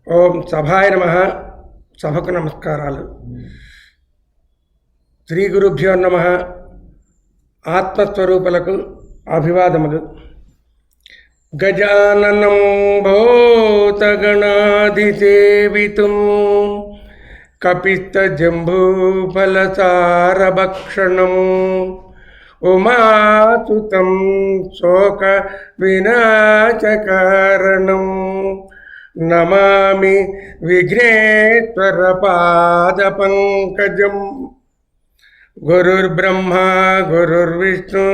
ఓం సభాయ నమః. సభకు నమస్కారాలు. శ్రీ గురుభ్యో నమః. ఆత్మస్వరూపులకు అభివాదములు. గజాననం భూతగణాధిసేవితుం కపిత్తజంబూఫలసారభక్షణం ఉమాసుతం శోక వినాశకారణం నమామి విఘ్నేశ్వర పాదపంకజం. గురుర్బ్రహ్మ గురుర్విష్ణు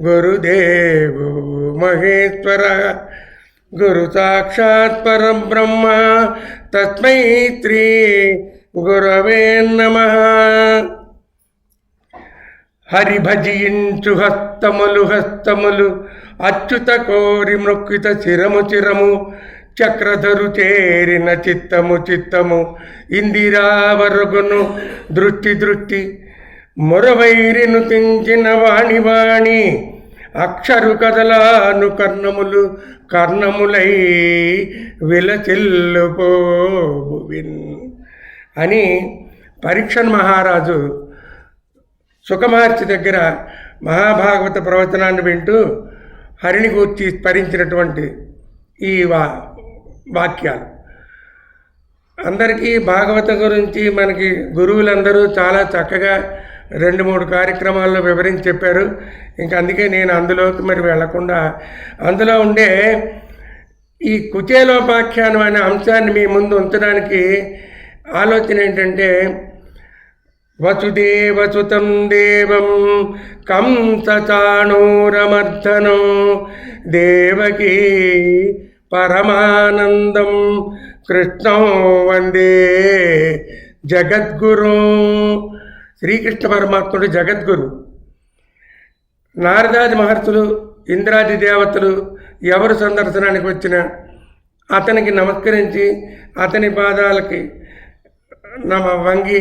గురుదేవో మహేశ్వర గురు సాక్షాత్ పరబ్రహ్మ తస్మై శ్రీ గురవే నమః. హరిభజించు హస్తములు అచ్యుత కోరి మృక్కిత చిరము చక్రధరు చేరిన చిత్తము ఇందిరావరుగును దృష్టి మొరవైరిను తించిన వాణి అక్షరు కదలాను కర్ణములై విలచిల్లుపోబువిన్ అని పరీక్షన్ మహారాజు సుఖమహర్షి దగ్గర మహాభాగవత ప్రవచనాన్ని వింటూ హరిని గూర్చి స్మరించినటువంటి ఈ వాక్యాలు. అందరికీ భాగవతం గురించి మనకి గురువులందరూ చాలా చక్కగా 2-3 కార్యక్రమాల్లో వివరించి చెప్పారు. ఇంకా అందుకే నేను అందులోకి వెళ్లకుండా అందులో ఉండే ఈ కుచేలోపాఖ్యానం అనే అంశాన్ని మీ ముందు ఉంచడానికి ఆలోచన ఏంటంటే, వసుదేవసుతం దేవం కంసచాణూరమర్దనం దేవకీ పరమానందం కృష్ణం వందే జగద్గురు. శ్రీకృష్ణ పరమాత్ముడు జగద్గురు. నారదాది మహర్షులు, ఇంద్రాది దేవతలు ఎవరు సందర్శనానికి వచ్చినా అతనికి నమస్కరించి అతని పాదాలకి వంగి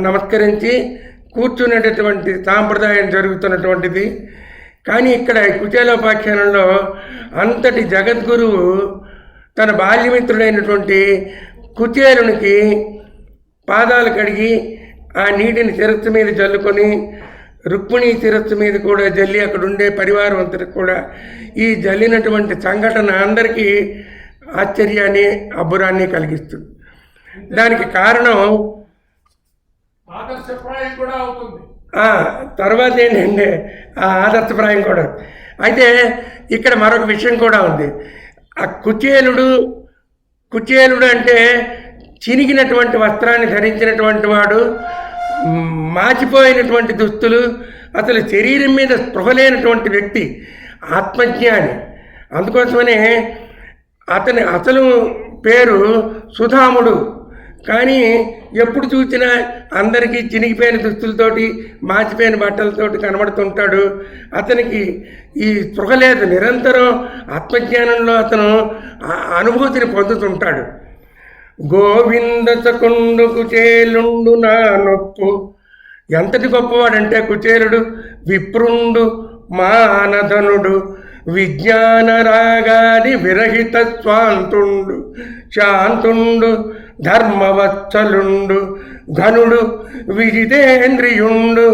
నమస్కరించి కూర్చునేటటువంటి సాంప్రదాయం జరుగుతున్నటువంటిది. కానీ ఇక్కడ కుచేలోపాఖ్యానంలో అంతటి జగద్గురువు తన బాల్యమిత్రుడైనటువంటి కుచేలునికి పాదాలు కడిగి ఆ నీటిని శిరస్సు మీద జల్లుకొని రుక్మిణి శిరస్సు మీద కూడా జల్లి అక్కడ ఉండే పరివారం అంతటికి కూడా ఈ జల్లినటువంటి సంఘటన అందరికీ ఆశ్చర్యాన్ని అబ్బురాన్ని కలిగిస్తుంది. దానికి కారణం ఆదర్శప్రాయం కూడా అవుతుంది. తర్వాత ఏంటంటే ఆ ఆదర్శప్రాయం కూడా. అయితే ఇక్కడ మరొక విషయం కూడా ఉంది. ఆ కుచేలుడు అంటే చినిగినటువంటి వస్త్రాన్ని ధరించినటువంటి వాడు, మాచిపోయినటువంటి దుస్తులు, అసలు శరీరం మీద స్పృహ లేనటువంటి వ్యక్తి, ఆత్మజ్ఞాని. అందుకోసమనే అతని అసలు పేరు సుధాముడు. కానీ ఎప్పుడు చూసినా అందరికీ చినిగిపోయిన దుస్తులతోటి మాచిపోయిన బట్టలతోటి కనబడుతుంటాడు. అతనికి ఈ స్పృహ లేదు. నిరంతరం ఆత్మజ్ఞానంలో అతను అనుభూతిని పొందుతుంటాడు. గోవింద చకుండు కుచేలుండు నా నొప్పు. ఎంతటి గొప్పవాడంటే కుచేలుడు విప్రుండు మానధనుడు విజ్ఞాన రాగాది విరహిత స్వాంతుండు శాంతుండు ధర్మవత్సలుండు ఘనుడు విజితేంద్రియుండు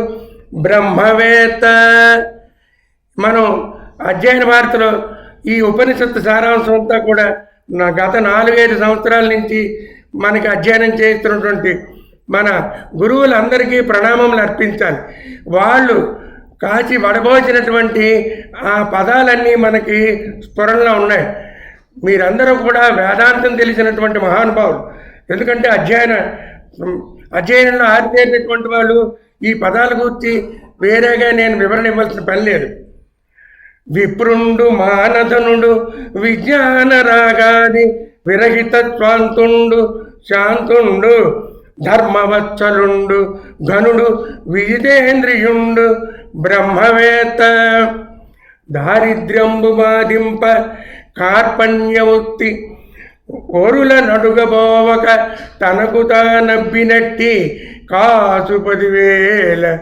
బ్రహ్మవేత్త. మనం అధ్యయన భారతిలో ఈ ఉపనిషత్తు సారాంశం అంతా కూడా గత 4-5 సంవత్సరాల నుంచి మనకి అధ్యయనం చేస్తున్నటువంటి మన గురువులందరికీ ప్రణామములు అర్పించాలి. వాళ్ళు కాచి వడబోసినటువంటి ఆ పదాలన్నీ మనకి స్ఫురణలో ఉన్నాయి. మీరందరూ కూడా వేదాంతం తెలిసినటువంటి మహానుభావులు. ఎందుకంటే అధ్యయనంలో ఆరితేరినటువంటి వాళ్ళు ఈ పదాల గురించి వేరేగా నేను వివరణ ఇవ్వాల్సిన పని లేదు. విప్రుండు మానధనుడు విజ్ఞాన రాగాది విరహిత స్వాంతుండు శాంతుండు ధర్మవత్సలుండు ఘనుడు విజితేంద్రియుండు బ్రహ్మవేత్త. దారిద్ర్యంబు బాధింప కార్పణ్యముక్తి ఓరుల నడుగబోవక తనకు తానబ్బినట్టి కాసు 10,000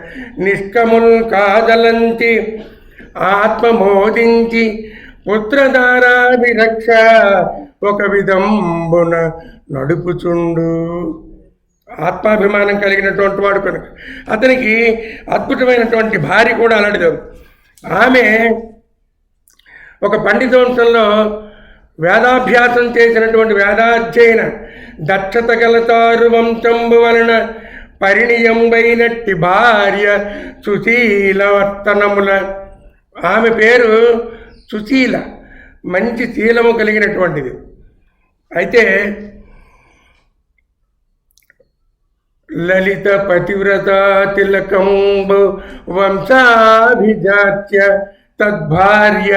నిష్కముల్ కాదలంచి ఆత్మమోదించి పుత్రధారాభిరక్ష ఒక విధంబున నడుపుచుండు. ఆత్మాభిమానం కలిగినటువంటి వాడు కనుక అతనికి అద్భుతమైనటువంటి భార్య కూడా అలాంటిది. ఆమె ఒక పండితోంశంలో వేదాభ్యాసం చేసినటువంటి వేదాధ్యయన దక్షత గలతారు వంశంబు వలన పరిణియంబైనట్టి భార్య సుశీల వర్తనముల. ఆమె పేరు సుశీల, మంచి శీలము కలిగినటువంటిది. అయితే లలిత పతివ్రత తిలకంబు వంశాభిజాత్య తద్భార్య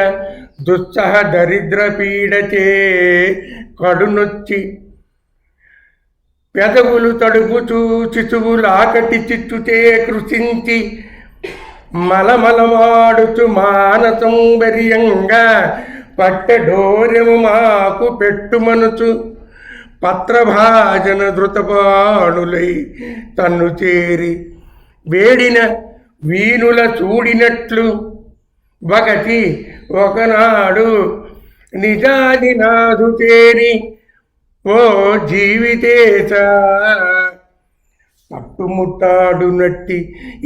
దుస్సహ దరిద్ర పీడచే కడునొచ్చి పెదవులు తడుపుచూ చిచువులాకటి చిచ్చుచే కృషించి మలమలమాడుచు మానసౌంబర్యంగా పట్టెడోర్యము మాకు పెట్టుమనుచు పత్రభాజన ధృతపాణులై తన్ను చేరి వేడిన వీణుల చూడినట్లు ఒకటి ఒకనాడు నిజాది నాదు చేరి ఓ జీవితేశ పట్టుముట్టాడునట్టి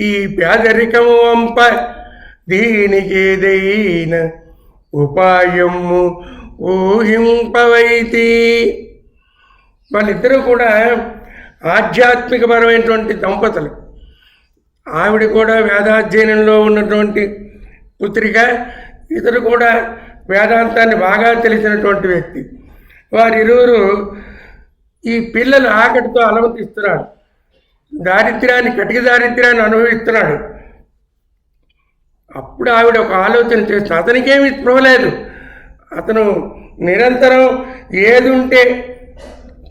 ఈ పేదరికము వంప దీనికేదైనా ఉపాయము ఊహింపవైతి. వాళ్ళిద్దరూ కూడా ఆధ్యాత్మికపరమైనటువంటి దంపతులు. ఆవిడ కూడా వేదాధ్యయనంలో ఉన్నటువంటి పుత్రిక, ఇతరు కూడా వేదాంతాన్ని బాగా తెలిసినటువంటి వ్యక్తి. వారిరువురు ఈ పిల్లలు ఆకటితో అలమతిస్తున్నాడు, దారిద్ర్యాన్ని కటిక దారిద్ర్యాన్ని అనుభవిస్తున్నాడు. అప్పుడు ఆవిడ ఒక ఆలోచన చేస్తుంది. అతనికేమి స్పృహలేదు. అతను నిరంతరం ఏది ఉంటే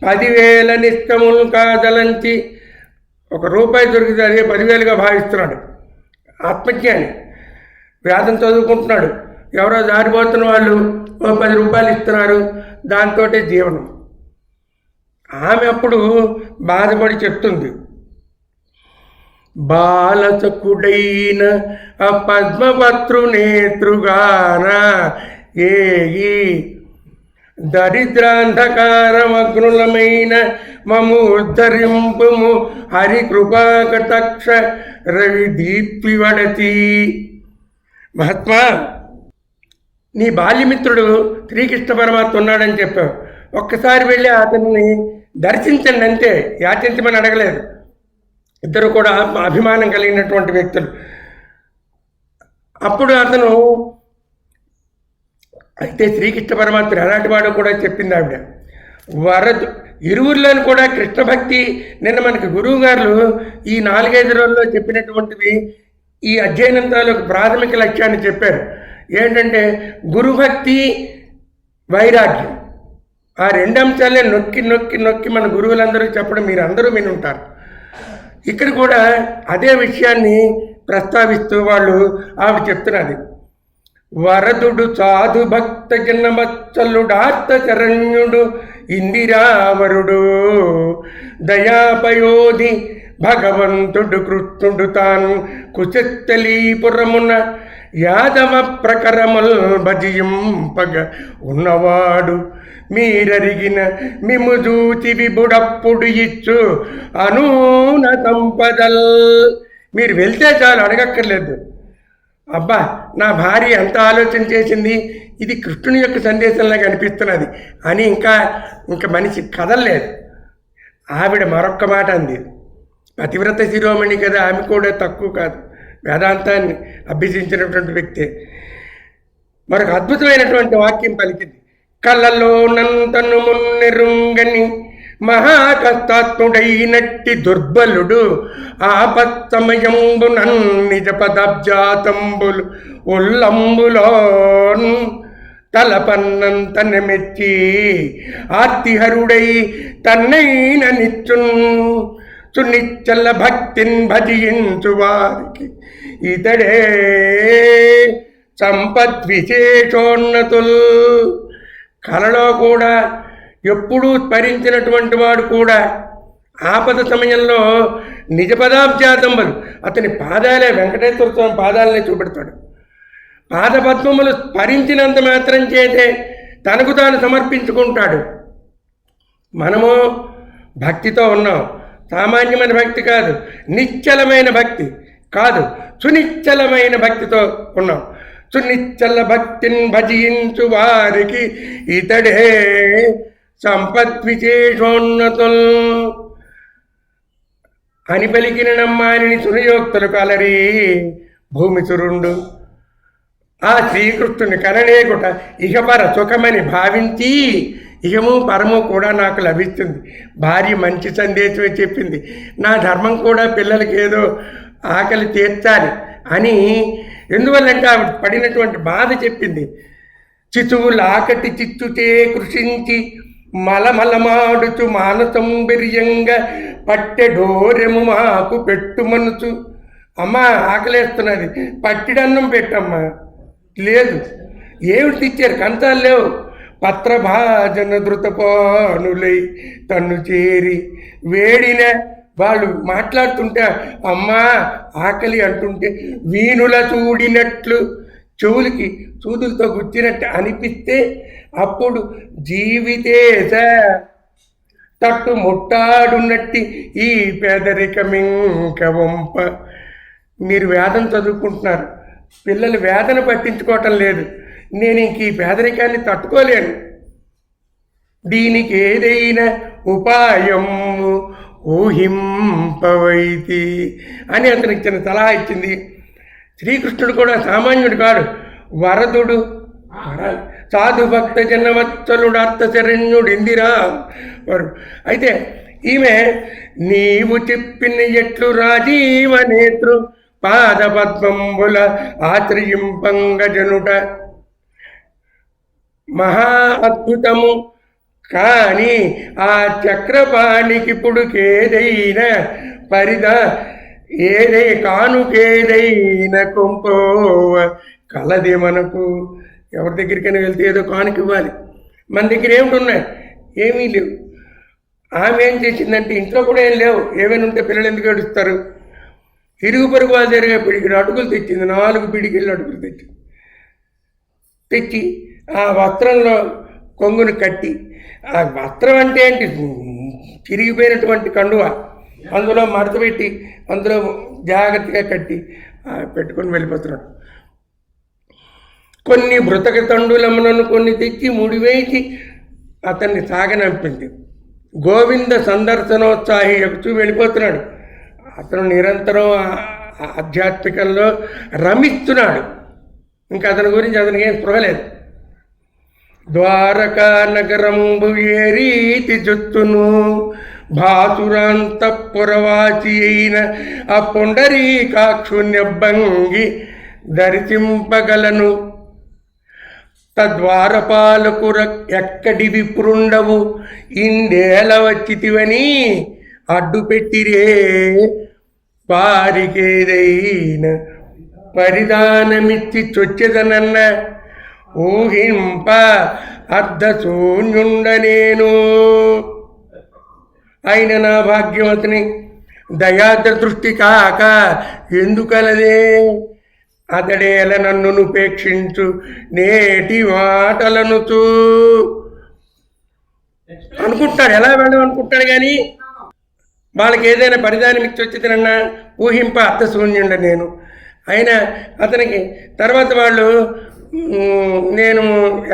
10,000 నిష్టములు కాదలంచి ₹1 దొరికితే అదే 10,000గా భావిస్తున్నాడు. ఆత్మజ్ఞాని, వేదం చదువుకుంటున్నాడు. ఎవరో దారిపోతున్న వాళ్ళు ₹10 ఇస్తున్నారు, దాంతో జీవనం. ఆమె అప్పుడు బాధపడి చెప్తుంది, బాలచకుడైన పద్మపత్రునేతృగాన ఏయి దరిద్రాంధకారమగ్నులమైన మము ఉద్ధరింపుము హరికృపాకటక్ష రవి దీప్తివడతి. మహాత్మా, నీ బాల్యమిత్రుడు శ్రీకృష్ణ పరమాత్మ ఉన్నాడని చెప్పావు. ఒక్కసారి వెళ్ళి అతన్ని దర్శించండి అంతే, యాచించమని అడగలేదు. ఇద్దరు కూడా అభిమానం కలిగినటువంటి వ్యక్తులు. అప్పుడు అతను అయితే శ్రీకృష్ణ పరమాత్మ ఎలాంటి వాడు కూడా చెప్పింది ఆవిడ. ఇరువురిలోని కూడా కృష్ణ భక్తి. నిన్న మనకి గురువు గారు ఈ 4-5 రోజుల్లో చెప్పినటువంటివి ఈ అధ్యయనం తాలూకు ప్రాథమిక లక్ష్యాన్ని చెప్పారు. ఏంటంటే గురుభక్తి, వైరాగ్యం. ఆ 2 అంశాలే నొక్కి నొక్కి నొక్కి మన గురువులందరూ చెప్పడం మీరు అందరూ వినుంటారు. ఇక్కడ కూడా అదే విషయాన్ని ప్రస్తావిస్తూ వాళ్ళు ఆవిడ చెప్తున్నది. వరదుడు సాధు భక్త జనమచ్చలుడార్త శరణ్యుడు ఇందిరావరుడు దయాపయోధి భగవంతుడు కృష్ణుడు తాను కుశత్తలీపురమున యాదవ ప్రకరముల్ భజింపగ ఉన్నవాడు మీరరిగిన మిము జూచి విబుడప్పుడు ఇచ్చు అనూన సంపదల్. మీరు వెళ్తే చాలు, అడగక్కర్లేదు. అబ్బా, నా భార్య ఎంత ఆలోచన చేసింది, ఇది కృష్ణుని యొక్క సందేశంలాగా అనిపిస్తున్నది అని ఇంకా మనిషి కదలలేదు. ఆవిడ మరొక్క మాట అంది. పతివ్రత శిరోమణి కదా, ఆమె కూడా తక్కువ కాదు, వేదాంతాన్ని అభ్యసించినటువంటి వ్యక్తే. మరొక అద్భుతమైనటువంటి వాక్యం పలికింది. కళ్ళలో నంతను మున్నెరుంగని మహాకస్తాత్ముడైనట్టి దుర్బలుడు ఆపత్సమయంబు నిజ పదాబ్జాతంబులు ఉల్లంబులోన్ తలపన్నంతన మెచ్చి ఆర్తిహరుడై తన్నైన నిచ్చున్ సునిచ్చల భక్తిన్ భజించు వారికి ఇతడే సంపద్విశేషోన్నతుల్. కలలో కూడా ఎప్పుడూ స్మరించినటువంటి వాడు కూడా ఆపద సమయంలో నిజ పదాబ్జాతంబలు, అతని పాదాలే, వెంకటేశ్వర స్వామి పాదాలనే చూపెడతాడు. పాదపద్మములు స్మరించినంత మాత్రం చేతే తనకు తాను సమర్పించుకుంటాడు. మనము భక్తితో ఉన్నాం. సామాన్యమైన భక్తి కాదు, నిశ్చలమైన భక్తి కాదు, సునిశ్చలమైన భక్తితో ఉన్నాం. సునిశ్చల భక్తిని భజించు వారికి ఇతడే సంపద్విశేషోన్నతుల్ అని పలికిన నమ్మాని సునియోక్తులు కలరి భూమి చురుండు. ఆ శ్రీకృష్ణుని కనలేకుట ఇహపర సుఖమని భావించి ఇహము పరము కూడా నాకు లభిస్తుంది. భార్య మంచి సందేశమే చెప్పింది, నా ధర్మం కూడా పిల్లలకి ఏదో ఆకలి తీర్చాలి అని. ఎందువల్లంటే ఆవిడ పడినటువంటి బాధ చెప్పింది. చితువులాకటి చిత్తుతే కృషించి మలమలమాడుచు మానసంబిర్యంగా పట్టెడోరెము మాకు పెట్టుమనుచు. అమ్మ ఆకలేస్తున్నది, పట్టిడన్నం పెట్టమ్మా. లేదు, ఏమిటి తెచ్చారు, కంచాలు లేవు. పత్రభాజన ధృతపానులై తన్ను చేరి వేడిన వాళ్ళు మాట్లాడుతుంటే అమ్మా ఆకలి అంటుంటే వీణుల చూడినట్లు చెవులకి చూదులతో గుచ్చినట్టు అనిపిస్తే అప్పుడు జీవితేశ తట్టు ముట్టాడున్నట్టి ఈ పేదరికమింక వంప. మీరు వేదన చదువుకుంటున్నారు, పిల్లలు వేదన పట్టించుకోవటం లేదు. నేను ఇంక ఈ పేదరికాన్ని తట్టుకోలేను, దీనికి ఏదైనా ఉపాయం ఊహింపవైతి అని అతనికి చిన్న సలహా ఇచ్చింది. శ్రీకృష్ణుడు కూడా సామాన్యుడు కాడు, వరదుడు, సాధు భక్త జనవత్సలుడు అర్థశరణ్యుడు ఇందిరా వరుడు. అయితే ఈమె నీవు చెప్పిన ఎట్లు రాజీవ నేత్రు పాదపద్మంబుల ఆశ్రయింపంగజనుట మహా అద్భుతము. కానీ ఆ చక్రపాణికి పుడుకేదైనా కానుకేదైనా కొంపోవ కలదే. మనకు ఎవరి దగ్గరికైనా వెళ్తే ఏదో కానుక ఇవ్వాలి, మన దగ్గర ఏమిటి ఉన్నాయి, ఏమీ లేవు. ఆమె ఏం చేసిందంటే ఇంట్లో కూడా ఏం లేవు, ఏమైనా ఉంటే పిల్లలు ఎందుకు ఏడుస్తారు. ఇరుగు పొరుగు వాళ్ళు జరిగే పిడికిలు అటుకులు తెచ్చింది, 4 పిడికిళ్ళు అటుకులు తెచ్చి ఆ వస్త్రంలో కొంగును కట్టి, ఆ వస్త్రం అంటే ఏంటి, చిరిగిపోయినటువంటి కండువ, అందులో మడత పెట్టి అందులో జాగ్రత్తగా కట్టి పెట్టుకొని వెళ్ళిపోతున్నాడు. కొన్ని మృతక తండులములను కొన్ని తెచ్చి ముడివేసి అతన్ని సాగనంపింది. గోవింద సందర్శనోత్సాహి ఎక్కుతూ వెళ్ళిపోతున్నాడు. అతను నిరంతరం ఆధ్యాత్మికంలో రమిస్తున్నాడు. ఇంకా అతని గురించి అతనికి ఏం స్పృహలేదు. ద్వారకా నగరంబు ఏ రీతి జొత్తును భాసురాంతఃపురవాసి అయిన ఆ పొండరీకాక్షుణ్యబ్బంగి దర్శింపగలను. తద్వారపాలకు ఎక్కడి విప్రుండవు ఇందేల వచ్చితివని అడ్డుపెట్టిరే వారికేదైన పరిధానమిచ్చి చొచ్చెదనన్న ఊహింప అర్ధశూన్యుండ నేను. ఆయన నా భాగ్యవతిని దయాద్ర దృష్టి కాక ఎందుకలదే అతడేల నన్నుపేక్షించు నేటి మాటలనుచూ అనుకుంటాడు. ఎలా వెళ్ళమనుకుంటాడు కానీ వాళ్ళకి ఏదైనా పరిధానం ఇచ్చి వచ్చిందన్న ఊహింప అర్థశూన్యుండ నేను. అయినా అతనికి తర్వాత వాళ్ళు నేను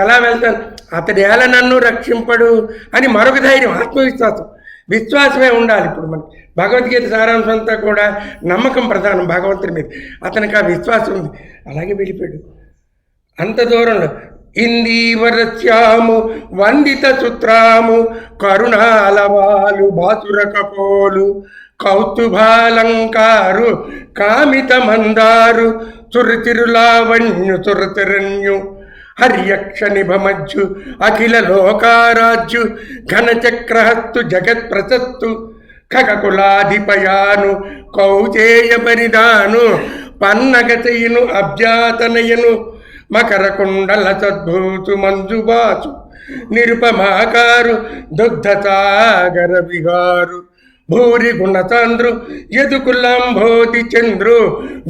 ఎలా వెళ్తాను, అతడు ఎలా నన్ను రక్షింపడు అని మరొక ధైర్యం, ఆత్మవిశ్వాసం, విశ్వాసమే ఉండాలి. ఇప్పుడు మనకి భగవద్గీత సారాంశం అంతా కూడా నమ్మకం ప్రధానం భగవంతుని మీద. అతనికి ఆ విశ్వాసం ఉంది, అలాగే వెళ్ళిపోయాడు. అంత దూరంలో ఇందీవరస్యాము వందిత సూత్రాము కరుణాలవాలు బాసురకపోలు కౌతుభాలంకారు కామిత మందారు చురుతిరులావణ్యు చురతిరణ్యు హర్యక్ష నిభమజ్జు అఖిల లోకారాజ్యు ఘనచక్రహస్తు జగత్ ప్రసత్తు ఖగకులాధిపయాను కౌచేయ పరిదాను పన్నగతయును అబ్జాతనయను మకర కుండల సద్భూతు మంజుబాసు నిరుపమాకారు దుగ్ధసాగర విహారు భూరి గుణతాంధ్రు యదుకులాంభోతి చంద్రు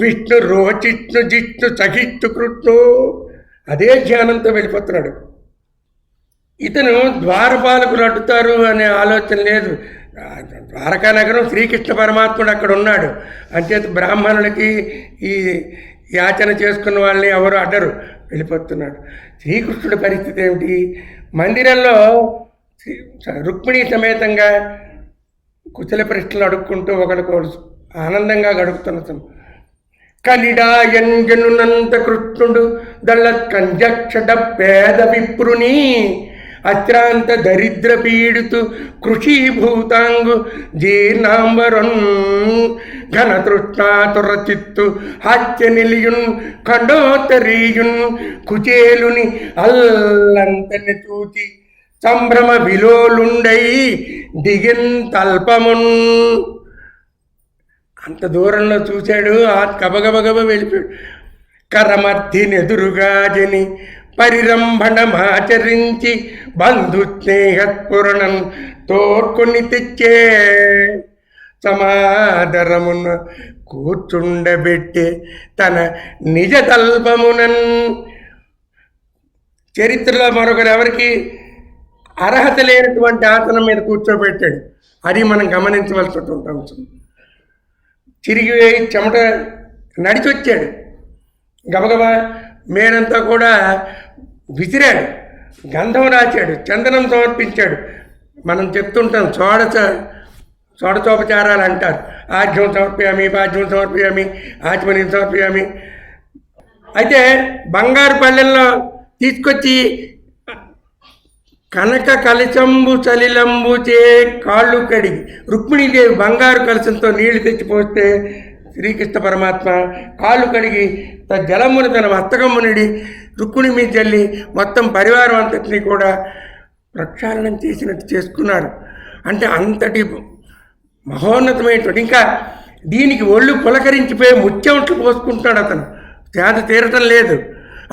విష్ణు రోచిష్ణు జిష్ణు సహిష్ణు కృష్ణు. అదే ధ్యానంతో వెళ్ళిపోతున్నాడు. ఇతను ద్వారపాలకులు అడ్డుతారు అనే ఆలోచన లేదు. ద్వారకా నగరం శ్రీకృష్ణ పరమాత్ముడు అక్కడ ఉన్నాడు. అంచేత బ్రాహ్మణులకి ఈ యాచన చేసుకున్న వాళ్ళని ఎవరు అడ్డరు, వెళ్ళిపోతున్నాడు. శ్రీకృష్ణుడి పరిస్థితి ఏమిటి? మందిరంలో రుక్మిణీ సమేతంగా కుశల ప్రశ్నలు అడుక్కుంటూ ఒకరికొకరు ఆనందంగా గడుపుతున్న కలిడాయంజనునంత కృష్ణుడు దళ కంజక్షడ పేద విప్రుని అత్రాంత దరిద్ర పీడితు కృషీభూతాంగు జీర్ణాంబరన్ ఘన తృష్ణాతుర చిత్తు హాస్య నిలియున్ ఖండోత్తరీయున్ కుచేలుని అల్లంతని చూచి సంభ్రమ విలోలుండై దిగిన్ తల్పమున్. అంత దూరంలో చూశాడు, ఆ గబగబగబ వెళ్ళిపోయాడు. కరమర్ధినెదురుగా జని పరిరంభణమాచరించి బంధు స్నేహస్ఫురణం తోడ్కొని తెచ్చే సమాదరమున కూర్చుండబెట్టే తన నిజ తల్పమునన్. చరిత్రలో మరొకరు ఎవరికి అర్హత లేనటువంటి ఆసనం మీద కూర్చోబెట్టాడు. అది మనం గమనించవలసినటువంటి అంశం. చిరిగి చెమట నడిచి వచ్చాడు. గబగబా మేనంతా కూడా విసిరాడు, గంధం రాచాడు, చందనం సమర్పించాడు. మనం చెప్తుంటాం షోడశోపచారాలు అంటారు. ఆజ్యం సమర్పయామి, పాజ్యం సమర్పయామి, ఆచమనీయం సమర్పయామి. అయితే బంగారు పళ్ళెల్లో తీసుకొచ్చి కనక కలశంబు చలిలంబు చే కాళ్ళు కడిగి రుక్మిణీదేవి బంగారు కలశంతో నీళ్లు తెచ్చిపోస్తే శ్రీకృష్ణ పరమాత్మ కాళ్ళు కడిగి జలమును తన మస్తకమ్మునిడి రుక్మిణి మీద జల్లి మొత్తం పరివారం అంతటినీ కూడా ప్రక్షాళనం చేసినట్టు చేసుకున్నారు. అంటే అంతటి మహోన్నతమైనటువంటి, ఇంకా దీనికి ఒళ్ళు పులకరించిపోయి ముత్యంట్లు పోసుకుంటున్నాడు అతను. చేత తీరటం లేదు.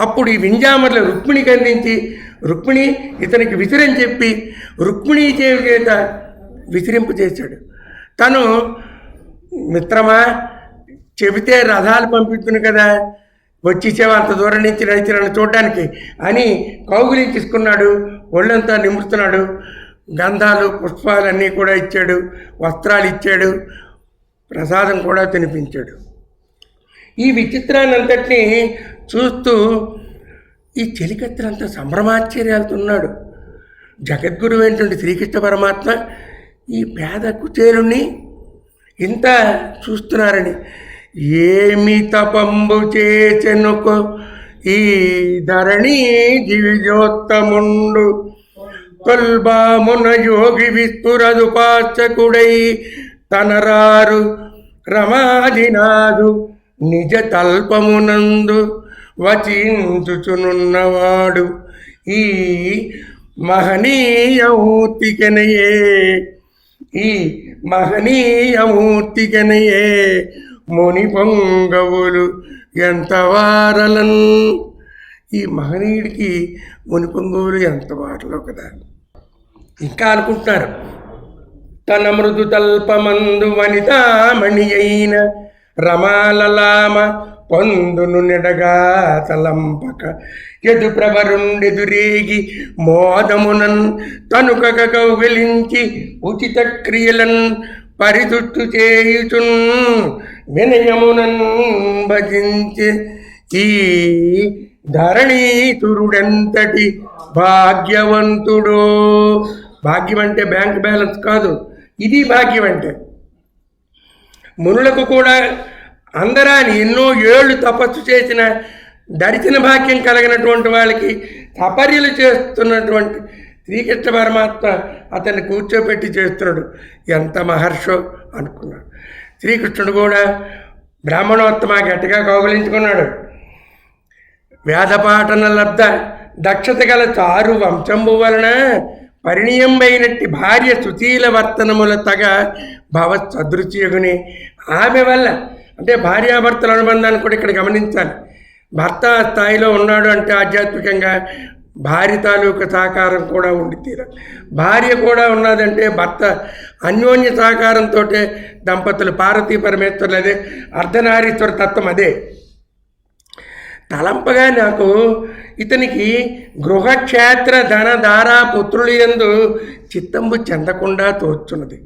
అప్పుడు ఈ వింజామర్లు రుక్మిణికి అందించి రుక్మిణి ఇతనికి విసిరని చెప్పి రుక్మిణీ చేత విసిరింపు చేశాడు. తను మిత్రమా చెబితే రథాలు పంపిస్తుంది కదా, వచ్చేసేవా అంత దూరం నుంచి నడిచి నన్ను చూడడానికి అని కౌగులించుకున్నాడు. ఒళ్ళంతా నిమురుతున్నాడు. గంధాలు పుష్పాలు అన్నీ కూడా ఇచ్చాడు, వస్త్రాలు ఇచ్చాడు, ప్రసాదం కూడా తినిపించాడు. ఈ విచిత్రాన్ని అంతటినీ చూస్తూ ఈ చెలికత్తెలంతా సంభ్రమాశ్చర్యాలతో ఉన్నాడు. జగద్గురు అయినటువంటి శ్రీకృష్ణ పరమాత్మ ఈ పేద కుచేలుణ్ణి ఇంత చూస్తున్నారని. ఏమి తపంబు చేచెనుకో ఈ ధరణి దివ్యోత్తముండు తొల్బామున యోగి విస్తురదుపాచకుడై తనరారు రమాధినాదు నిజ తల్పమునందు వచించుచునున్నవాడు ఈ మహనీయమూర్తికనయే, ఈ మహనీయమూర్తికనయే ముని పొంగవులు ఎంత వారలన్. ఈ మహనీయుడికి ముని పొంగవులు ఎంత వారలో కదా. ఇంకా అనుకుంటున్నారు, తన మృదు తల్పమందు వనితామణి అయిన రమాలలామ పొందును నెడగా తలంపక ఎదు ప్రవరుండెదురేగి మోదమునన్ తనుకక కౌగిలించి ఉచిత క్రియలన్ పరిదుట్టు చేయుచున్ వినయమునన్ భజించి ఈ ధరణీతురుడెంతటి భాగ్యవంతుడో. భాగ్యం అంటే బ్యాంక్ బ్యాలెన్స్ కాదు, ఇది భాగ్యం అంటే. మునులకు కూడా అందరాని ఎన్నో ఏళ్ళు తపస్సు చేసిన దర్శన భాగ్యం కలిగినటువంటి వాళ్ళకి తపర్యలు చేస్తున్నటువంటి శ్రీకృష్ణ పరమాత్మ అతన్ని కూర్చోపెట్టి చేస్తున్నాడు. ఎంత మహర్షో అనుకున్నాడు. శ్రీకృష్ణుడు కూడా బ్రాహ్మణోత్తమ గట్టిగా కౌగులించుకున్నాడు. వేదపాఠన లబ్ధ దక్షత గల చారు వంశంబు వలన పరిణయంబైనట్టి భార్య సుశీల వర్తనముల తగ భవ సదృశ్యగుని. ఆమె వల్ల అంటే భార్యాభర్తల అనుబంధాన్ని కూడా ఇక్కడ గమనించాలి. భర్త స్థాయిలో ఉన్నాడు అంటే ఆధ్యాత్మికంగా భార్య తాలూకు సహకారం కూడా ఉండి తీరాలి. భార్య కూడా ఉన్నదంటే భర్త అన్యోన్య సహకారంతో దంపతులు పార్వతీ పరమేశ్వరులు, అదే అర్ధనారీశ్వర తత్వం. అదే తలంపగా నాకు ఇతనికి గృహక్షేత్ర ధన ధారా పుత్రులు యందు చిత్తంబు చెందకుండా తోచున్నది.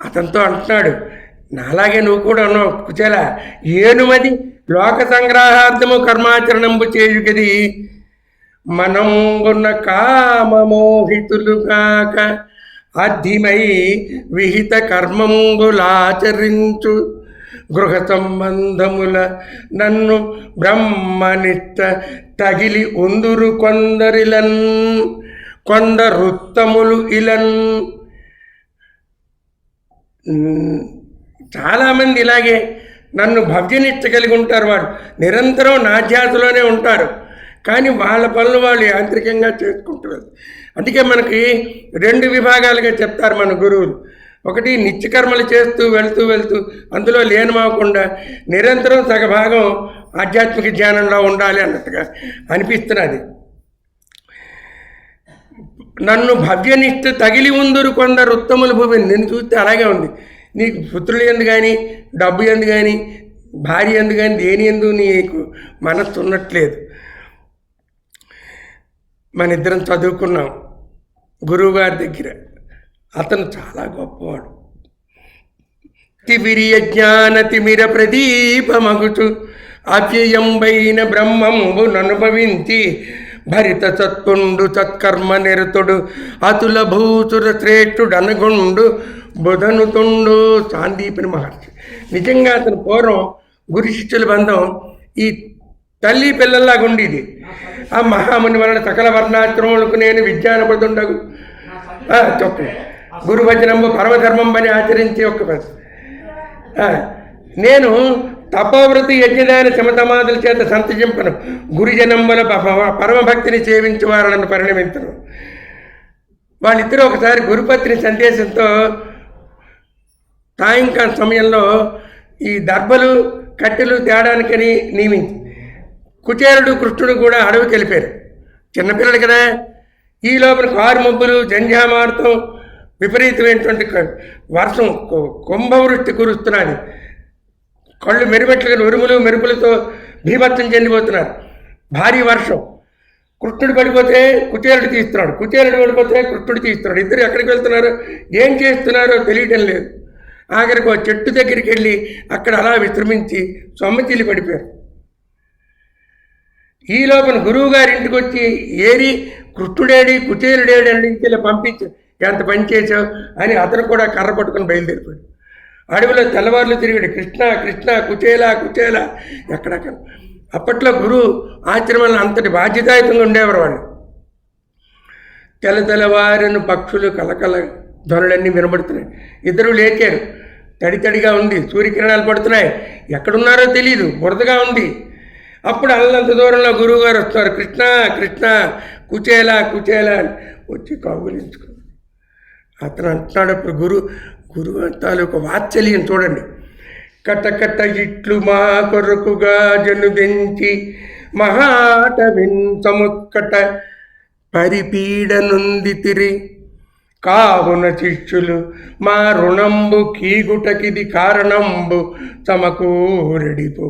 అతనితో అంటున్నాడు, నాలాగే నువ్వు కూడా ఉన్నావు కుచేల, ఏనుమది లోక సంగ్రహార్థము కర్మాచరణంబు చేయుగది, మనంగున్న కామమోహితులుగాక అధిమై విహిత కర్మంబులాచరించు గృహ సంబంధముల నన్ను బ్రహ్మనిష్ట తగిలి ఉందురు కొందరిలన్ కొందరుత్తములు ఇలన్. చాలామంది ఇలాగే నన్ను భవ్యనిష్ట కలిగి ఉంటారు. వాళ్ళు నిరంతరం నా ధ్యాసలోనే ఉంటారు, కానీ వాళ్ళ పనులు వాళ్ళు యాంత్రికంగా చేసుకుంటారు. అందుకే మనకి 2 విభాగాలుగా చెప్తారు మన గురువులు. ఒకటి నిత్యకర్మలు చేస్తూ వెళ్తూ అందులో లీనమవకుండా నిరంతరం సగభాగం ఆధ్యాత్మిక ధ్యానంలో ఉండాలి అన్నట్టుగా అనిపిస్తున్నది. నన్ను భవ్యనిష్ట తగిలి ఉందురు కొందరు ఉత్తములు భూమి. నేను చూస్తే అలాగే ఉంది. నీకు పుత్రులు ఎందు కానీ, డబ్బు ఎందు కానీ, భార్య ఎందు కానీ, దేని ఎందు నీకు మనస్సు ఉన్నట్లేదు. మన ఇద్దరం చదువుకున్నాం గురువుగారి దగ్గర. అతను చాలా గొప్పవాడు. తివిరియ జ్ఞాన తిమిర ప్రదీపమగుచు అవ్యయంబైన బ్రహ్మంబు ననుభవించి భరిత సత్పుండు సత్కర్మ నిరతుడు అతుల భూసుర శ్రేష్ఠుడు అనుగుండు బుధనుతుండు సాందీపని మహర్షి. నిజంగా అతను పూర్వం గురు శిష్యుల బంధం ఈ తల్లి పిల్లల్లాగా ఉండేది. ఆ మహాముని వలన సకల వర్ణాశ్రములకు నేను విజ్ఞానపడుతుండగు చెప్పు గురువచనంబు పరమధర్మం అని ఆచరించి ఒక నేను తపోవృతి యజ్ఞదాన శమతమాదుల చేత సంతజింపను గురుజనంబుల పరమభక్తిని సేవించి వారు నన్ను పరిణమించను. వాళ్ళిద్దరూ ఒకసారి గురుపత్ని సందేశంతో సాయంకాల సమయంలో ఈ దర్భలు కట్టెలు తేడానికని నియమించి కుచేరుడు కృష్ణుడు కూడా అడవికి వెళ్ళిపోయారు. చిన్నపిల్లలు కదా. ఈ లోపల కారు మబ్బులు జంజామార్తం విపరీతమైనటువంటి వర్షం కుంభవృష్టి కురుస్తున్నది. కళ్ళు మెరుమెట్లుగా ఉరుములు మెరుపులతో భీభత్సం చెందిపోతున్నారు. భారీ వర్షం. కృష్ణుడు పడిపోతే కుచేరుడు తీస్తున్నాడు, కుచేరుడు పడిపోతే కృష్ణుడు తీస్తున్నాడు. ఇద్దరు ఎక్కడికి వెళ్తున్నారు, ఏం చేస్తున్నారో తెలియటం లేదు. ఆఖరికి ఒక చెట్టు దగ్గరికి వెళ్ళి అక్కడ అలా విశ్రమించి సొమ్మచిల్లి పడిపోయారు. ఈ లోపల గురువు గారి ఇంటికి వచ్చి ఏరి కృష్ణుడేడి కుచేరుడేడి అని ఇలా పంపించి ఎంత పని చేసావు అని అతను కూడా కర్ర పట్టుకుని బయలుదేరిపోయాడు. అడవిలో తెల్లవారులు తిరిగాడు, కృష్ణ కృష్ణ కుచేలా కుచేలా ఎక్కడెక్కడ. అప్పట్లో గురువు ఆశ్రమంలో అంతటి బాధ్యతాయుతంగా ఉండేవారు వాళ్ళు. తెల్లవారిన పక్షులు కలకల ధ్వనులన్నీ వినబడుతున్నాయి. ఇద్దరు లేచారు. తడితడిగా ఉంది, సూర్యకిరణాలు పడుతున్నాయి. ఎక్కడున్నారో తెలియదు, బురదగా ఉంది. అప్పుడు అల్లంత దూరంలో గురువుగారు వస్తున్నారు. కృష్ణ కృష్ణ కుచేలా కుచేలా అని వచ్చి కౌగులించుకున్నారు. అతను అంటున్నాడు అప్పుడు గురువు తాలూకు వాత్సల్యం చూడండి. కటకట ఇట్లు మా కొరకుగా జనుదెంచి మహాటవిన్ సముత్కట పరిపీడనుందితిరి కావున శిష్యులు మా రుణంబు కీగుటకిది కారణంబు సమకూరెడిపో.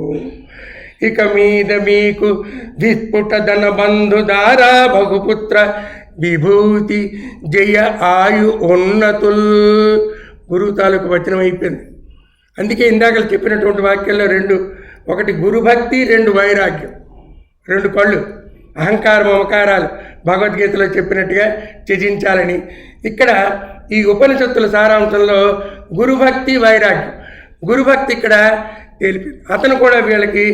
ఇక మీద మీకు విస్ఫుట ధన బంధుదారా బహుపుత్ర విభూతి జయ ఆయు ఉన్నతుల్. గురువు తాలూకు వచనం అయిపోయింది. అందుకే ఇందాక చెప్పినటువంటి వాక్యాల్లో 2, ఒకటి గురుభక్తి, 2 వైరాగ్యం, 2 కళ్ళు. అహంకార మమకారాలు భగవద్గీతలో చెప్పినట్టుగా త్యజించాలని. ఇక్కడ ఈ ఉపనిషత్తుల సారాంశంలో గురుభక్తి వైరాగ్యం. గురుభక్తి ఇక్కడ తెలిపింది. అతను కూడా వీళ్ళకి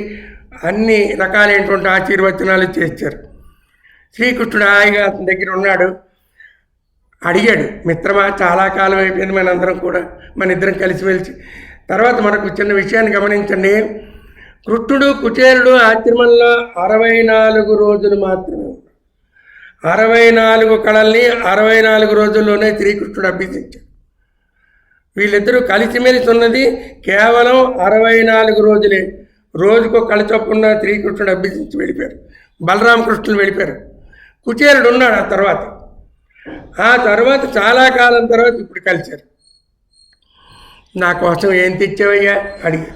అన్ని రకాలైనటువంటి ఆశీర్వచనాలు చేశారు. శ్రీకృష్ణుడు హాయిగా అతని దగ్గర ఉన్నాడు. అడిగాడు, మిత్రమా చాలా కాలం అయిపోయింది మనందరం కూడా మన ఇద్దరం కలిసిమెలిసి. తర్వాత మనకు చిన్న విషయాన్ని గమనించండి. కృష్ణుడు కుచేరుడు ఆశ్రమంలో 64 రోజులు మాత్రమే. 64 కళల్ని 64 రోజుల్లోనే శ్రీకృష్ణుడు అభ్యసించాడు. వీళ్ళిద్దరూ కలిసిమెలిసి ఉన్నది కేవలం 64 రోజులే. రోజుకో కళ చొప్పున శ్రీకృష్ణుడు అభ్యసించి వెళ్ళిపోయారు. బలరామకృష్ణులు వెళ్ళిపోయారు. కుచేలుడు ఉన్నాడు ఆ తర్వాత చాలా కాలం తర్వాత ఇప్పుడు కలిశారు. నా కోసం ఏం తెచ్చావయ్యా అడిగి.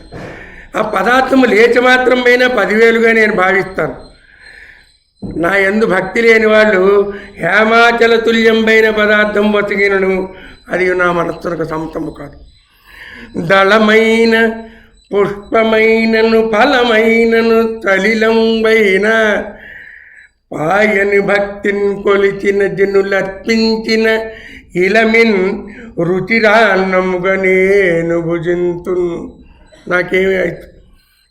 ఆ పదార్థము లేచి మాత్రం పైన 10,000గా నేను భావిస్తాను. నా యందు భక్తి లేని వాళ్ళు హేమాచల తుల్యంపైన పదార్థం బతికినను అది నా మనస్సులకు సొంతము కాదు. దళమైన పుష్పమైనను ఫలమైనను సలిలంబైన పాయని భక్తిని కొలిచిన జనులర్పించిన ఇలమిన్ రుచిరాన్నముగా నేను భుజింతును. నాకేమి అవుతుంది.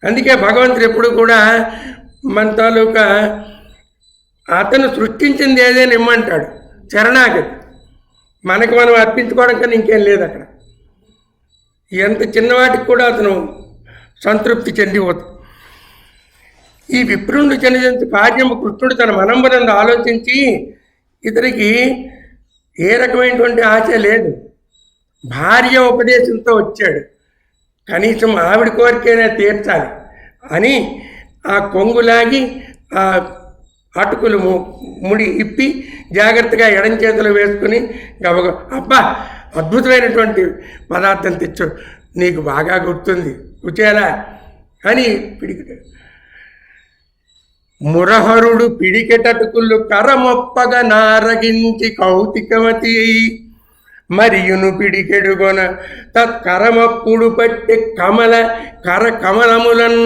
అందుకే భగవంతుడు ఎప్పుడు కూడా మన తాలూకా అతను సృష్టించింది ఏదైనా ఇమ్మంటాడు. శరణాగతి మనకు మనం అర్పించుకోవడం కన్నా ఇంకేం లేదు అక్కడ. ఎంత చిన్నవాటికి కూడా అతను సంతృప్తి చెందిపోతుంది. ఈ విప్రుండు చెందిన కార్యము కృష్ణుడు తన మనంబనందు ఆలోచించి ఇతనికి ఏ రకమైనటువంటి ఆశ లేదు. భార్య ఉపదేశంతో వచ్చాడు, కనీసం ఆవిడ కోరికైనా తీర్చాలి అని ఆ కొంగులాగి ఆ అటుకులు ముడి ఇప్పి జాగ్రత్తగా ఎడం చేతులు వేసుకుని గబగ అబ్బా అద్భుతమైనటువంటి పదార్థం తెచ్చు, నీకు బాగా గుర్తుంది కుచేలా అని పిడికి మురహరుడు పిడికెటటుకులు కరమొప్పగా నారగించి కౌతికమతి మరియును పిడికెడుగొన తత్కరమప్పుడు పట్టి కమలములన్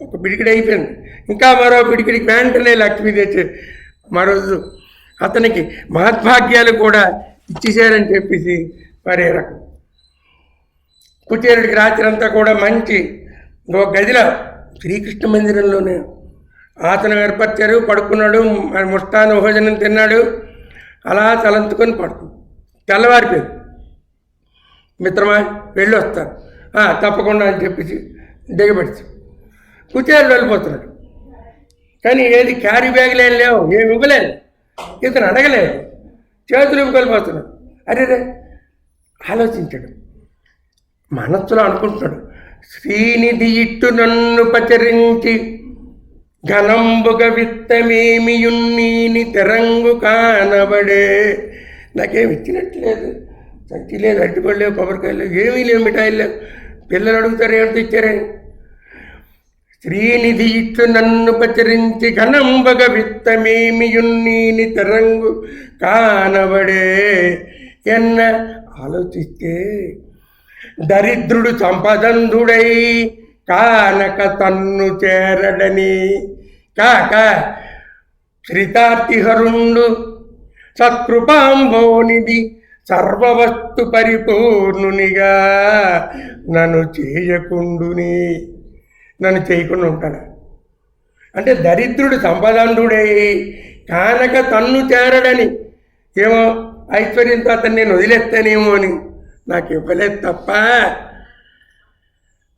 ఒక పిడికిడి అయిపోయింది. ఇంకా మరో పిడికిడికి వెంటనే లక్ష్మీ తెచ్చి మరోజు అతనికి మహద్భాగ్యాలు కూడా ఇచ్చేశారని చెప్పేసి మరే రకం. కుచేరుడికి రాత్రి అంతా కూడా మంచి ఒక గదిలో శ్రీకృష్ణ మందిరంలోనే ఆసనం ఏర్పరిచారు. పడుకున్నాడు, ముష్టాను భోజనం తిన్నాడు. అలా తలంతుకొని పడుకున్నాడు. తెల్లవారిపోయింది. మిత్రమా వెళ్ళి వస్తాను, తప్పకుండా అని చెప్పేసి దిగబెట్టి కుచేరుడు వెళ్ళిపోతున్నాడు. కానీ ఏది క్యారీ బ్యాగులు ఏం లేవు, ఏమి ఇవ్వలేదు, ఇతను అడగలేదు, చేతులు ఇవ్వగలిపోతున్నాడు. అరే ఆలోచించాడు, మనస్సులో అనుకుంటున్నాడు, శ్రీనిధి ఇట్టు నన్ను పచరించి ఘనంబుగ విత్తమేమియున్నీని తెరంగు కానబడే. నాకేమి ఇచ్చినట్లేదు, సంచి లేదు, అరటిపళ్ళు లేవు, కొబ్బరికాయలు లేవు, ఏమీ లేవు, మిఠాయిలు లేవు. పిల్లలు అడుగుతారు ఏమిటి ఇచ్చారని. శ్రీనిధి ఇట్టు నన్ను పచరించి ఘనంబుగ విత్తమేమియున్నీని తెరంగు కానబడే ఎన్న ఆలోచిస్తే దరిద్రుడు సంపదంధుడై కానక తన్ను చేరడని కాక శ్రితార్తిహరుండు సత్కృపాంబోనిది సర్వవస్తు పరిపూర్ణునిగా నన్ను చేయకుండుని. నన్ను చేయకుండా ఉంటాడు అంటే దరిద్రుడు సంపదంధుడై కానక తన్ను చేరడని. ఏమో ఐశ్వర్యంతో అతన్ని నేను వదిలేస్తానేమో అని నాకు ఇవ్వలేదు తప్ప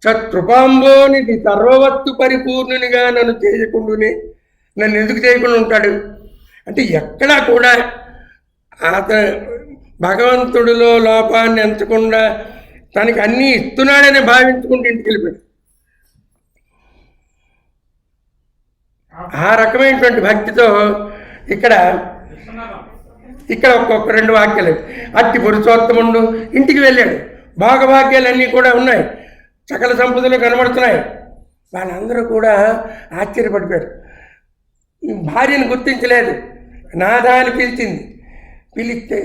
సత్కృపాంబోనిది సర్వవత్తు పరిపూర్ణునిగా నన్ను చేయకుండానే. నన్ను ఎందుకు చేయకుండా ఉంటాడు అంటే ఎక్కడా కూడా అతను భగవంతుడిలో లోపాన్ని ఎంచకుండా తనకి అన్నీ ఇస్తున్నాడని భావించుకుంటూ ఇంటికి వెళ్ళిపోయాడు. ఆ రకమైనటువంటి భక్తితో ఇక్కడ ఒక్కొక్క 2 వాక్యాలు. అట్టి పురుషోత్తముండు ఇంటికి వెళ్ళాడు. భాగభాగ్యాలన్నీ కూడా ఉన్నాయి, సకల సంపదలు కనబడుతున్నాయి. వాళ్ళందరూ కూడా ఆశ్చర్యపడిపోయారు. భార్యను గుర్తించలేదు, నాదా అని పిలిచింది. పిలిస్తే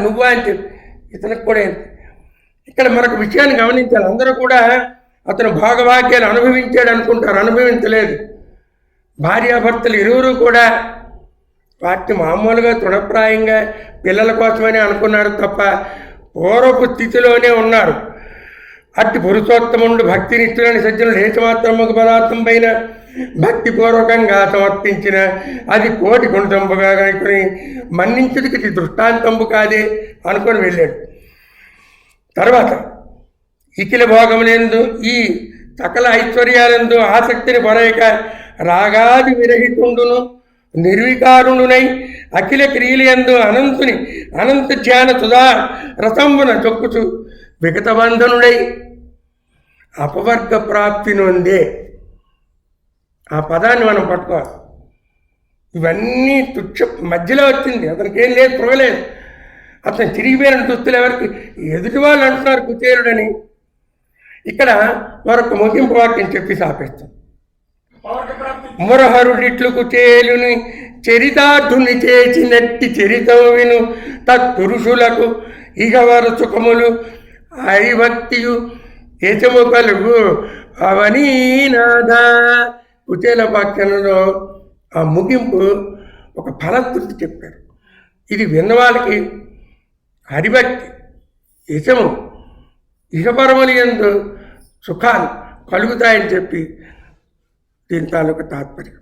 నువ్వా అని చెప్పి ఇతనికి కూడా ఇక్కడ మరొక విషయాన్ని గమనించాలి. అందరూ కూడా అతను భాగభాగ్యాలు అనుభవించాడు అనుకుంటారు, అనుభవించలేదు. భార్యాభర్తలు ఇరువురు కూడా వాటిని మామూలుగా తృణప్రాయంగా పిల్లల కోసమని అనుకున్నారు తప్ప పూర్వపు స్థితిలోనే ఉన్నారు. అట్టి పురుషోత్తముండు భక్తినిష్ఠులని సజ్జనులు హేతుమాత్రముఖ పదార్థం పైన భక్తిపూర్వకంగా సమర్పించిన అది కోటి గుణతంబుగా కనుకొని మన్నించుడికి దృష్టాంతంబు కాదే అనుకొని వెళ్ళాడు. తర్వాత ఇకిల భోగములందు ఈ సకల ఐశ్వర్యాలందు ఆసక్తిని పొరయక రాగాది విరహితుండును నిర్వికారుణునై అఖిల క్రియలందు అనంతుని అనంత ధ్యాన సుధా రసంబున చొక్కుచు విగతబంధనుడై అపవర్గ ప్రాప్తి నొందే. ఆ పదాన్ని మనం పట్టుకోవాలి. ఇవన్నీ తుచ్చ మధ్యలో వచ్చింది, అతనికి ఏం లేదు, పురగలేదు. అతను చిరిగిపోయిన దుస్తులు ఎవరికి ఎదుటి వాళ్ళు అంటున్నారు కుచేలుడని. ఇక్కడ మరొక ముగింపు వాక్యం చెప్పి సాపేస్తాం. మురహరుడిట్లు కుచేలుని చరితార్థుని చేసినట్టి చరితం విను తత్పురుషులకు ఇక వరసుఖములు హరిభక్తియు యశము కలుగు అవనీనాథ. కుచేల వాక్యంలో ఆ ముగింపు ఒక ఫలశ్రుతి చెప్పారు. ఇది విన్నవాళ్ళకి హరిభక్తి, యశము, ఇహపరములు యందు సుఖాలు కలుగుతాయని చెప్పి దీని తాలూకు తాత్పర్యం.